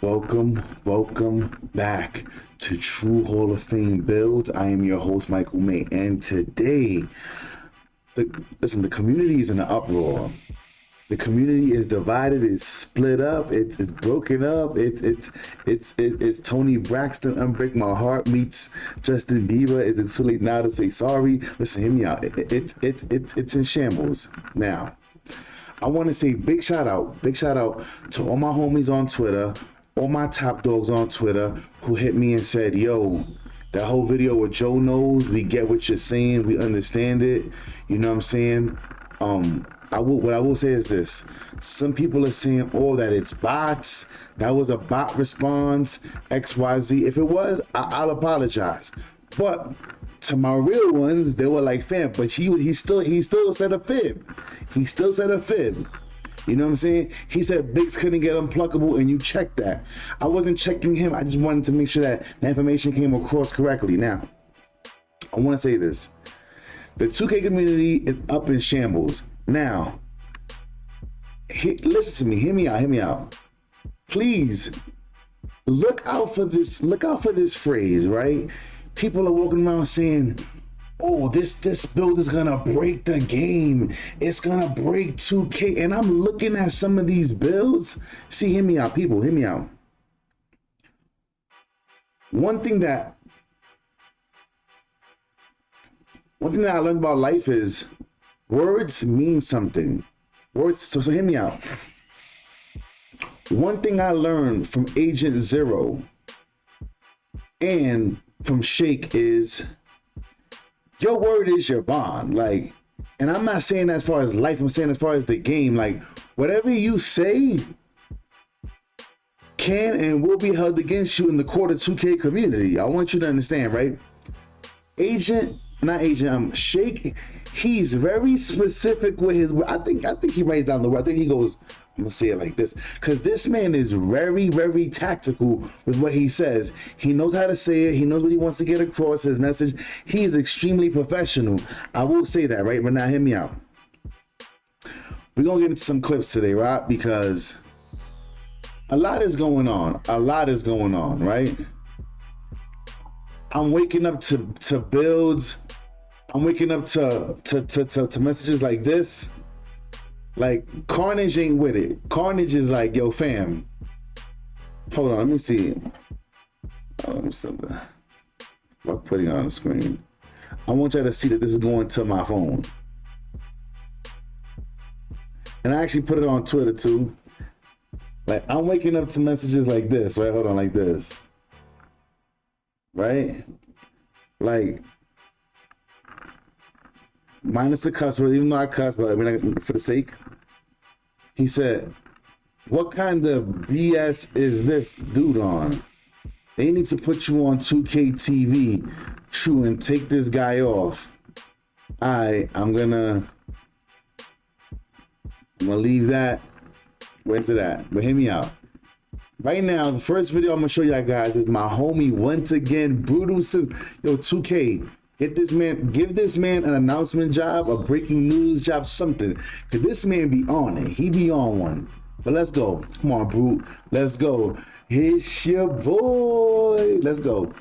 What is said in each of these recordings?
Welcome back to True Hall of Fame Builds. I am your host, Michael May, and today, the community is in an uproar. The community is divided, it's split up, it's broken up, it's Tony Braxton, Unbreak My Heart meets Justin Bieber. Is it too late now to say sorry? Listen, hear me out. It's in shambles now. I want to say big shout out to all my homies on Twitter, all my top dogs on Twitter who hit me and said, yo, that whole video with Joe Knows, we get what you're saying, we understand it. You know what I'm saying? What I will say is this. Some people are saying, oh, that it's bots. That was a bot response, XYZ. If it was, I'll apologize. But to my real ones, they were like, fam, but he still said a fib. He still said a fib. You know what I'm saying? He said Biggs couldn't get unpluckable, and you checked that. I wasn't checking him. I just wanted to make sure that the information came across correctly. Now, I want to say this. The 2K community is up in shambles. Now, listen to me. Hear me out. Please, look out for this phrase, right? People are walking around saying, oh, this build is gonna break the game. It's gonna break 2K. And I'm looking at some of these builds. See, hear me out, people, hear me out. One thing that I learned about life is words mean something. Words, so hear me out. One thing I learned from Agent Zero and from Shake is your word is your bond. Like, and I'm not saying that as far as life, I'm saying as far as the game. Like, whatever you say can and will be held against you in the court of 2K community. I want you to understand, right? Shake, he's very specific with his, I think he writes down the word. I think he goes, I'm gonna say it like this, because this man is very, very tactical with what he says. He knows how to say it. He knows what he wants to get across, his message. He is extremely professional. I will say that, right? But now hear me out. We're gonna get into some clips today, right? Because a lot is going on, right? I'm waking up to builds. I'm waking up to messages like this. Like, Carnage ain't with it. Carnage is like, yo, fam. Hold on, let me see. Let me see. I'm putting it on the screen. I want y'all to see that this is going to my phone. And I actually put it on Twitter too. Like, I'm waking up to messages like this, right? Hold on, like this. Right? Like, minus the cuss word, even though I cuss, but I mean, for the sake. He said, what kind of BS is this dude on? They need to put you on 2K TV, true, and take this guy off. I'm gonna leave that. Where's it at? But hear me out. Right now, the first video I'm gonna show y'all guys is my homie, once again, Brutal Sims. Yo, 2K, give this man an announcement job, a breaking news job, something. Cause this man be on it. He be on one. But let's go. Come on, Brute. Let's go. It's your boy. Let's go.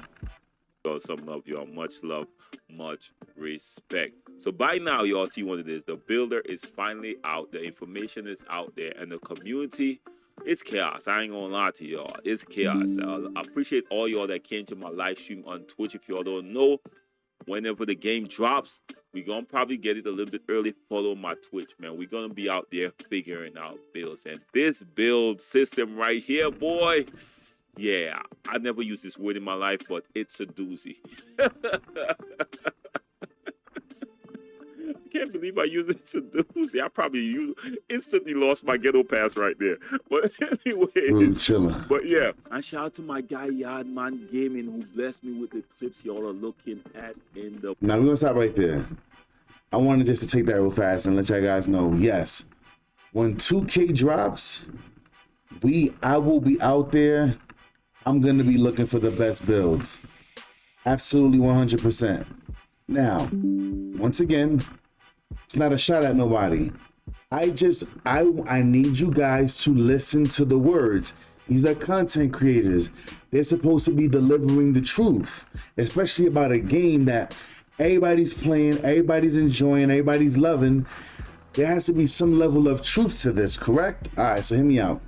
Some of y'all, much love, much respect. So by now, y'all see what it is. The builder is finally out. The information is out there, and the community, it's chaos. I ain't gonna lie to y'all. It's chaos. I appreciate all y'all that came to my live stream on Twitch. If y'all don't know, whenever the game drops, we're gonna probably get it a little bit early. Follow my Twitch, man. We're gonna be out there figuring out builds. And this build system right here, boy, yeah, I never used this word in my life, but it's a doozy. I can't believe I used it to doozy. I probably instantly lost my ghetto pass right there. But anyways, but yeah, and shout out to my guy Yardman Gaming who blessed me with the clips y'all are looking at in the. Now we're gonna stop right there. I wanted just to take that real fast and let y'all guys know, yes, when 2K drops, I will be out there. I'm gonna be looking for the best builds. Absolutely 100%. Now, once again, it's not a shot at nobody. I need you guys to listen to the words. These are content creators. They're supposed to be delivering the truth, especially about a game that everybody's playing, everybody's enjoying, everybody's loving. There has to be some level of truth to this, correct? All right, so hear me out.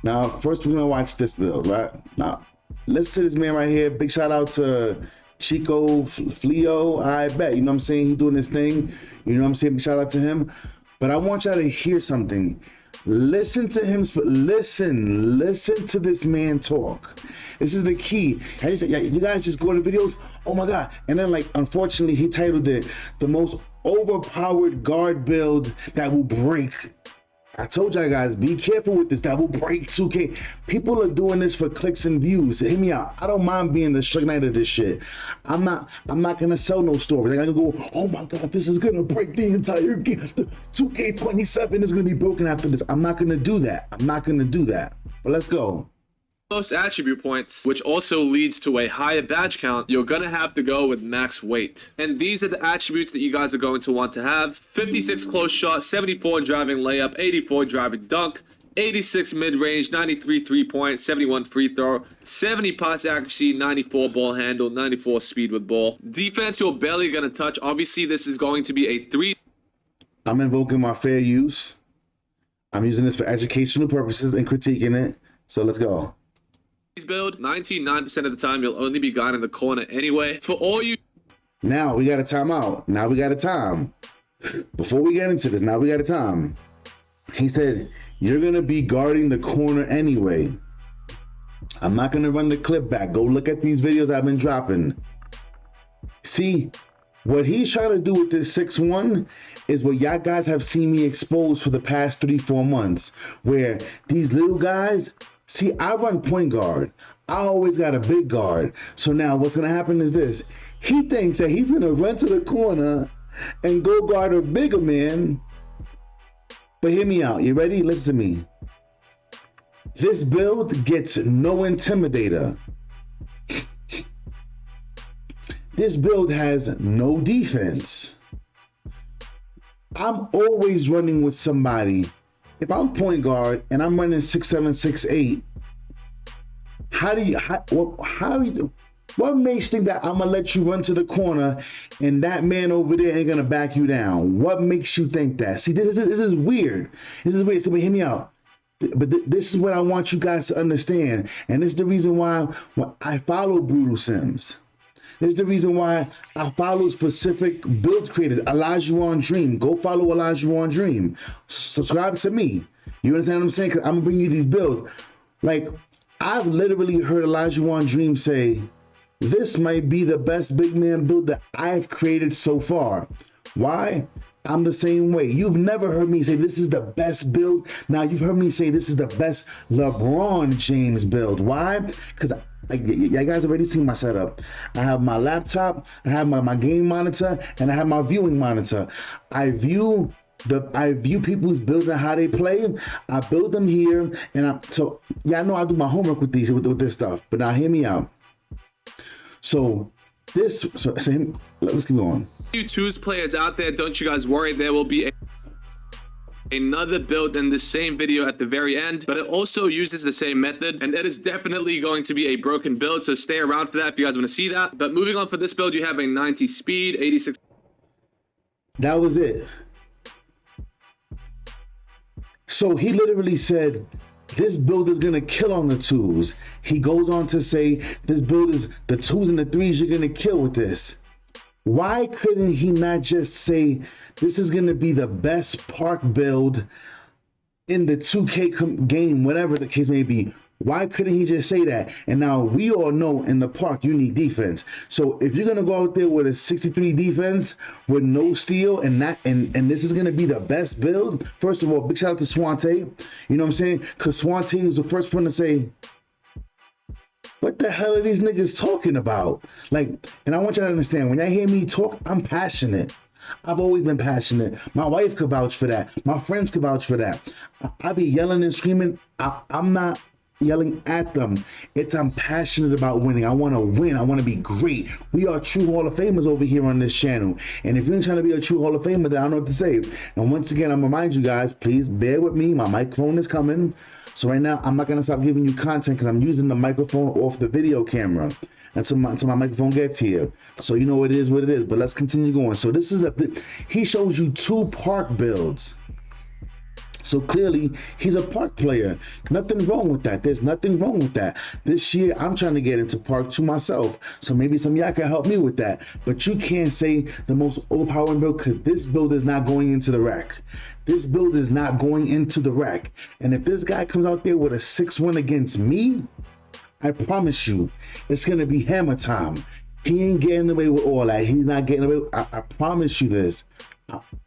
Now, first we're gonna watch this build, right? Now, listen to this man right here. Big shout out to Chico Fleo. I bet, you know what I'm saying? He doing his thing. You know what I'm saying? Big shout out to him. But I want y'all to hear something. Listen to him. Listen to this man talk. This is the key. You guys just go to videos. Oh my God! And then, like, unfortunately, he titled it the most overpowered guard build that will break. I told y'all guys, be careful with this. That will break 2K. People are doing this for clicks and views. Hear me out. I don't mind being the Suge Knight of this shit. I'm not gonna sell no stories. I'm gonna go, oh my God, this is gonna break the entire game. The 2K27 is gonna be broken after this. I'm not gonna do that. But let's go. Most attribute points, which also leads to a higher badge count, you're gonna have to go with max weight. And these are the attributes that you guys are going to want to have. 56 close shot, 74 driving layup, 84 driving dunk, 86 mid-range, 93 3-point, 71 free throw, 70 pass accuracy, 94 ball handle, 94 speed with ball. Defense, you're barely gonna touch. Obviously, this is going to be a 3. I'm invoking my fair use. I'm using this for educational purposes and critiquing it. So let's go. Build 99% of the time you'll only be guarding the corner anyway. For all you now we got a timeout. Now we got a time. Before we get into this, now we got a time. He said you're gonna be guarding the corner anyway. I'm not gonna run the clip back. Go look at these videos I've been dropping. See, what he's trying to do with this 6-1 is what y'all guys have seen me expose for the past 3-4 months, where these little guys. See, I run point guard. I always got a big guard. So now what's going to happen is this. He thinks that he's going to run to the corner and go guard a bigger man. But hear me out. You ready? Listen to me. This build gets no intimidator. This build has no defense. I'm always running with somebody. If I'm point guard and I'm running 6'7", 6'8", what makes you think that I'm gonna let you run to the corner and that man over there ain't gonna back you down? What makes you think that? See, this is weird. This is weird. So hear me out. But this is what I want you guys to understand, and this is the reason why I follow Brutal Sims. This is the reason why I follow specific build creators. Elijah Dream. Go follow Elijah Dream. Subscribe to me. You understand what I'm saying? Because I'm going to bring you these builds. Like, I've literally heard Elijah Dream say, this might be the best big man build that I've created so far. Why? I'm the same way. You've never heard me say this is the best build. Now you've heard me say this is the best LeBron James build. Why? Because you guys already seen my setup. I have my laptop, I have my game monitor, and I have my viewing monitor. I view people's builds and how they play. I build them here, and so I know I do my homework with this stuff. But now hear me out. So let's keep going. You twos players out there, don't you guys worry. There will be another build in the same video at the very end, but it also uses the same method, and it is definitely going to be a broken build, so stay around for that if you guys want to see that. But moving on, for this build, you have a 90 speed, 86. That was it. So he literally said, this build is going to kill on the twos. He goes on to say, this build is the twos and the threes you're going to kill with this. Why couldn't he not just say, this is going to be the best park build in the 2K game, whatever the case may be? Why couldn't he just say that? And now we all know in the park you need defense. So if you're gonna go out there with a 63 defense with no steal and this is gonna be the best build, first of all, big shout out to Swante. You know what I'm saying? Because Swante was the first one to say, what the hell are these niggas talking about? Like, and I want you to understand, when y'all hear me talk, I'm passionate. I've always been passionate. My wife could vouch for that. My friends could vouch for that. I be yelling and screaming. I'm not yelling at them. I'm passionate about winning. I want to win. I want to be great. We are true Hall of Famers over here on this channel. And if you're trying to be a true Hall of Famer, then I don't know what to say. And once again, I'm going to remind you guys, please bear with me. My microphone is coming. So right now, I'm not going to stop giving you content because I'm using the microphone off the video camera until my microphone gets here. So you know it is what it is. But let's continue going. So this is he shows you 2 park builds. So clearly, he's a park player. Nothing wrong with that. There's nothing wrong with that. This year, I'm trying to get into park to myself. So maybe some of y'all can help me with that. But you can't say the most overpowering build because this build is not going into the rack. This build is not going into the rack. And if this guy comes out there with a 6-1 against me, I promise you, it's going to be hammer time. He ain't getting away with all that. He's not getting away. I promise you this.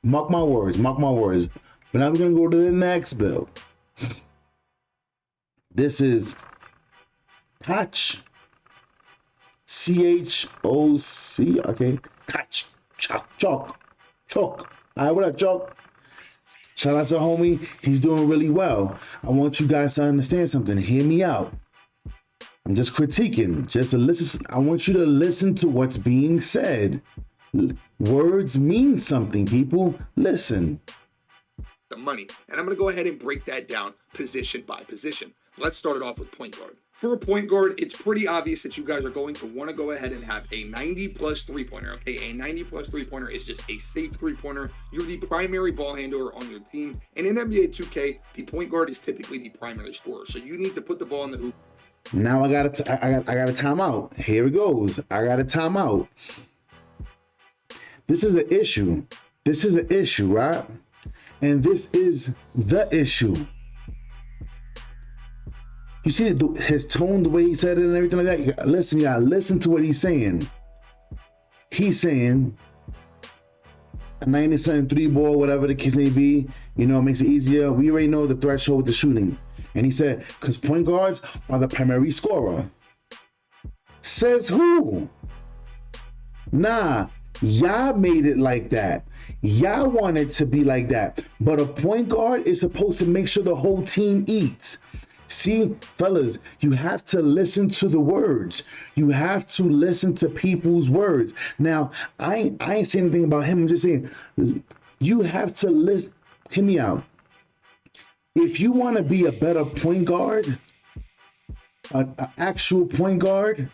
Mark my words. Mark my words. But I'm going to go to the next build. This is Koch. C-H-O-C. Okay. Koch. Chalk. All right, what up, Chalk? Shout out to homie. He's doing really well. I want you guys to understand something. Hear me out. I'm just critiquing. Just to listen. I want you to listen to what's being said. Words mean something, people. Listen. The money, and I'm going to go ahead and break that down position by position. Let's start it off with point guard. For a point guard, it's pretty obvious that you guys are going to want to go ahead and have a 90+ three-pointer, okay? A 90+ three-pointer is just a safe three-pointer. You're the primary ball handler on your team, and in NBA 2K, the point guard is typically the primary scorer, so you need to put the ball in the hoop. Now I got a timeout. Here it goes. I got a timeout. This is an issue. This is an issue, right? And this is the issue. You see his tone, the way he said it and everything like that? You gotta listen to what he's saying. He's saying a 90-something 3-ball, whatever the case may be, you know, it makes it easier. We already know the threshold with the shooting. And he said, because point guards are the primary scorer. Says who? Nah, y'all made it like that. Y'all want it to be like that. But a point guard is supposed to make sure the whole team eats. See, fellas, you have to listen to the words. You have to listen to people's words. Now, I ain't saying anything about him. I'm just saying, you have to listen. Hear me out. If you want to be a better point guard, an actual point guard,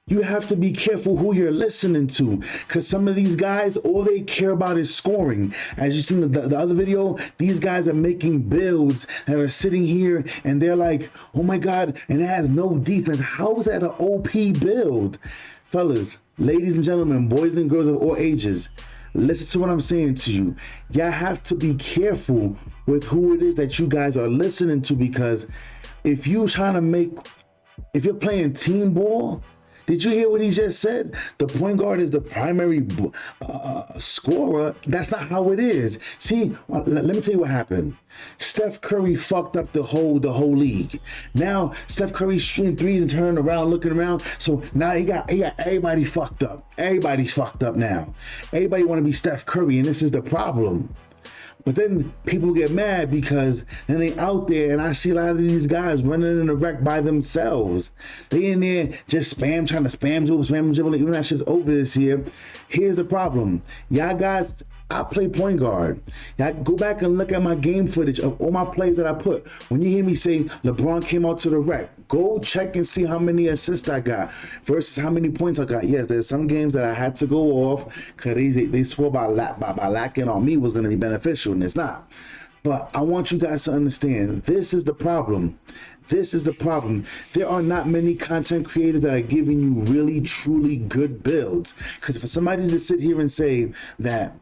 you have to be careful who you're listening to, because some of these guys, all they care about is scoring. As you seen the other video, these guys are making builds that are sitting here and they're like, oh my God, and it has no defense. How is that an OP build? Fellas, ladies and gentlemen, boys and girls of all ages, listen to what I'm saying to you. Y'all have to be careful with who it is that you guys are listening to, because if you're playing team ball, did you hear what he just said? The point guard is the primary scorer. That's not how it is. See, let me tell you what happened. Steph Curry fucked up the whole league. Now Steph Curry's shooting threes and turning around, looking around. So now he got everybody fucked up. Everybody's fucked up now. Everybody want to be Steph Curry, and this is the problem. But then people get mad because then they out there, and I see a lot of these guys running in the wreck by themselves. They in there just trying to spam dribble, even that shit's over this year. Here's the problem. Y'all guys, I play point guard. Y'all go back and look at my game footage of all my plays that I put. When you hear me say LeBron came out to the wreck, go check and see how many assists I got versus how many points I got. Yes, there's some games that I had to go off because they swore by lacking on me was going to be beneficial, and it's not. But I want you guys to understand, this is the problem. This is the problem. There are not many content creators that are giving you really, truly good builds. Because for somebody to sit here and say that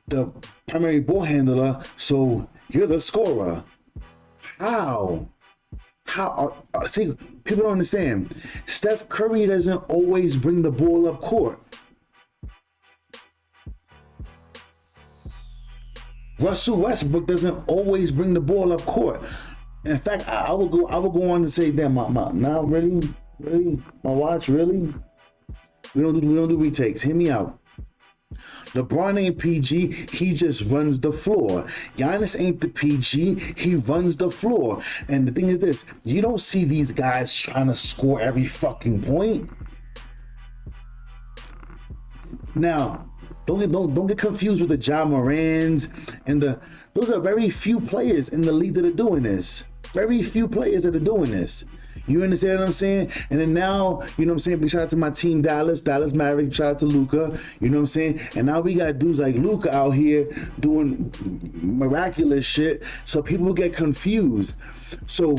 the primary ball handler, so you're the scorer. How? See, people don't understand. Steph Curry doesn't always bring the ball up court. Russell Westbrook doesn't always bring the ball up court. In fact, I will go on to say that now really, my watch, really? We don't do retakes. Hear me out. LeBron ain't PG, he just runs the floor. Giannis ain't the PG, he runs the floor. And the thing is this, you don't see these guys trying to score every fucking point. Now, don't get confused with the Ja Morans and those are very few players in the league that are doing this. Very few players that are doing this. You understand what I'm saying? And then now, you know what I'm saying? Big shout out to my team Dallas Maverick, shout out to Luka, you know what I'm saying? And now we got dudes like Luka out here doing miraculous shit, so people get confused. So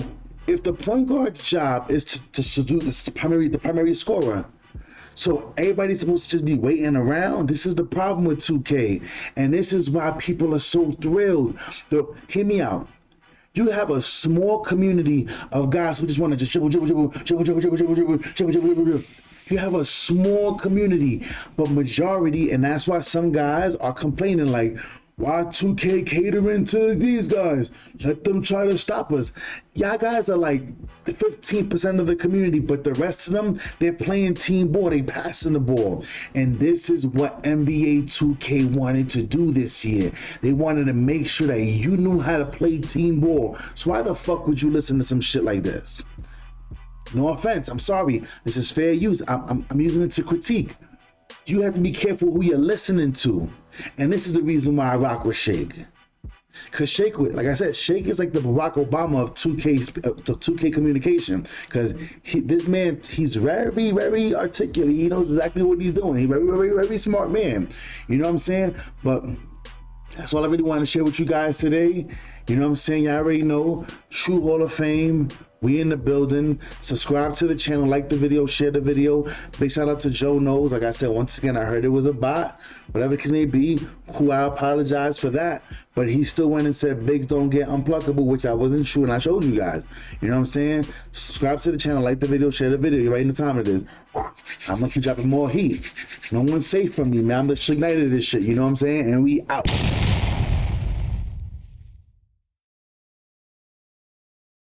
if the point guard's job is to do this, the primary scorer, so everybody's supposed to just be waiting around. This is the problem with 2K. And this is why people are so thrilled. Hear me out. You have a small community of guys who just want to just dribble. You have a small community, but majority, and that's why some guys are complaining like, why 2K catering to these guys? Let them try to stop us. Y'all guys are like 15% of the community, but the rest of them, they're playing team ball, they passing the ball. And this is what NBA 2K wanted to do this year. They wanted to make sure that you knew how to play team ball. So why the fuck would you listen to some shit like this? No offense, I'm sorry. This is fair use. I'm using it to critique. You have to be careful who you're listening to. And this is the reason why I rock with Shake. Cause Shake, like I said, Shake is like the Barack Obama of 2K communication. Cause this man, he's very, very articulate. He knows exactly what he's doing. He's very, very, very smart man. You know what I'm saying? But that's all I really wanted to share with you guys today. You know what I'm saying? Y'all already know. True Hall of Fame. We in the building. Subscribe to the channel, like the video, share the video. Big shout out to Joe Knows. Like I said, once again, I heard it was a bot. Whatever the case may be, who I apologize for that. But he still went and said Bigs don't get unpluckable, which I wasn't true, and I showed you guys. You know what I'm saying? Subscribe to the channel, like the video, share the video. You already know the time it is. I'm gonna keep dropping more heat. No one's safe from me, man. I'm the Suge Knight of this shit. You know what I'm saying? And we out.